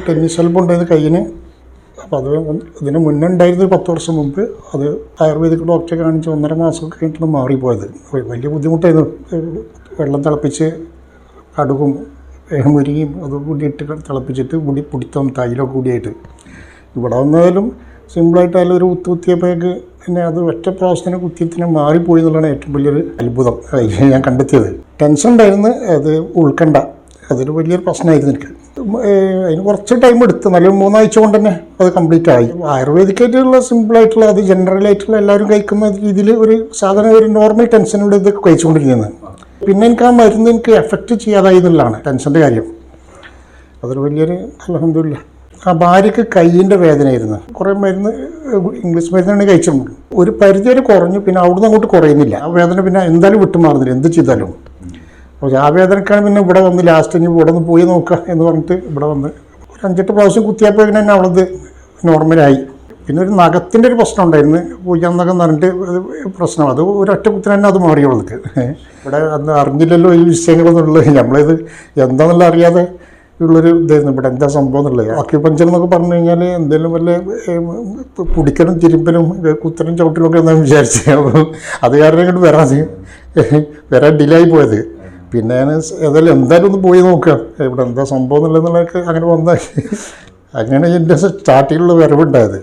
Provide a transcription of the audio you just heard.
Tennis elbow ഉണ്ടായിരുന്നു കയ്യിന്. അപ്പോൾ അത് ഇതിന് മുന്നേ ഉണ്ടായിരുന്നു 10 വർഷം മുമ്പ്. അത് ആയുർവേദിക് ഡോക്ടറെ കാണിച്ച് 1.5 മാസമൊക്കെ കഴിഞ്ഞിട്ടാണ് മാറിപ്പോയത്. വലിയ ബുദ്ധിമുട്ടായിരുന്നു. വെള്ളം തിളപ്പിച്ച് കടുകും മുരിങ്ങയും അതും കൂടി ഇട്ട് തിളപ്പിച്ചിട്ട് പൊടിത്തം തൈലൊക്കെ കൂടിയായിട്ട് ഇവിടെ വന്നാലും സിമ്പിളായിട്ടായാലും ഒരു കുത്തിയപ്പോഴേക്ക് പിന്നെ അത് ഒറ്റ പ്രാവശ്യത്തിന് കുത്തിയത്തിന് മാറിപ്പോയി എന്നുള്ളതാണ് ഏറ്റവും വലിയൊരു അത്ഭുതം ഞാൻ കണ്ടെത്തിയത്. ടെൻഷൻ ഉണ്ടായിരുന്നു, അത് ഉൾക്കണ്ട, അതൊരു വലിയൊരു പ്രശ്നമായിരുന്നു എനിക്ക്. അതിന് കുറച്ച് ടൈം എടുത്തു, നല്ല 3 ആഴ്ച കൊണ്ട് തന്നെ അത് കംപ്ലീറ്റ് ആയി. ആയുർവേദിക്കായിട്ടുള്ള സിമ്പിളായിട്ടുള്ള അത് ജനറലായിട്ടുള്ള എല്ലാവരും കഴിക്കുന്ന രീതിയിൽ ഒരു സാധാരണ ഒരു നോർമൽ ടെൻഷനോട് ഇത് കഴിച്ചുകൊണ്ടിരിക്കുന്നത്. പിന്നെ എനിക്ക് ആ മരുന്ന് എനിക്ക് എഫക്റ്റ് ചെയ്യാതായി എന്നുള്ളതാണ് ടെൻഷൻ്റെ കാര്യം. അതൊരു വലിയൊരു അൽഹംദുലില്ലാ. ആ ഭാര്യയ്ക്ക് കയ്യിൻ്റെ വേദനയായിരുന്നു. കുറേ മരുന്ന് ഇംഗ്ലീഷ് മരുന്നാണ് കഴിച്ചിട്ടുണ്ട്. ഒരു പരിധി വരെ കുറഞ്ഞു, പിന്നെ അവിടുന്ന് അങ്ങോട്ട് കുറയുന്നില്ല. ആ വേദന പിന്നെ എന്തായാലും വിട്ടുമാറുന്നില്ല എന്ത് ചെയ്താലും. അപ്പോൾ ആ വേദനക്കാണ് പിന്നെ ഇവിടെ വന്ന് ലാസ്റ്റ് ഇനി ഇവിടെ നിന്ന് പോയി നോക്കുക എന്ന് പറഞ്ഞിട്ട് ഇവിടെ വന്ന് ഒരു 5-8 പ്രാവശ്യം കുത്തിയപ്പോൾ പിന്നെ തന്നെ അവളത് നോർമലായി. പിന്നെ ഒരു നഖത്തിൻ്റെ ഒരു പ്രശ്നം ഉണ്ടായിരുന്നു, പൂജാന്നകം എന്ന് പറഞ്ഞിട്ട് പ്രശ്നം. അത് ഒരൊറ്റ കുത്തിന് തന്നെ അത് മാറി അവൾക്ക്. ഇവിടെ അന്ന് അറിഞ്ഞില്ലല്ലോ ഈ വിഷയങ്ങളെന്നുള്ളത്. നമ്മളിത് എന്താണെന്നുള്ള അറിയാതെ ഉള്ളൊരു ഇതായിരുന്നു ഇവിടെ എന്താ സംഭവം എന്നുള്ളത്. അക്യുപഞ്ചർ എന്നൊക്കെ പറഞ്ഞു കഴിഞ്ഞാൽ എന്തെങ്കിലും വല്ല കുടിക്കലും തിരുമ്പലും കുത്തലും ചവിട്ടലൊക്കെ എന്നാണ് വിചാരിച്ചത്. അത് കാരണം ഇങ്ങോട്ട് വരാൻ ഡിലേ ആയി പോയത്. പിന്നെ ഞാൻ ഏതായാലും എന്തായാലും ഒന്ന് പോയി നോക്കാം ഇവിടെ എന്താ സംഭവം എന്നുള്ളതൊക്കെ അങ്ങനെ വന്നാൽ അങ്ങനെ എൻ്റെ സ്റ്റാർട്ടിങ്ങിലുള്ള വരവുണ്ടായത്.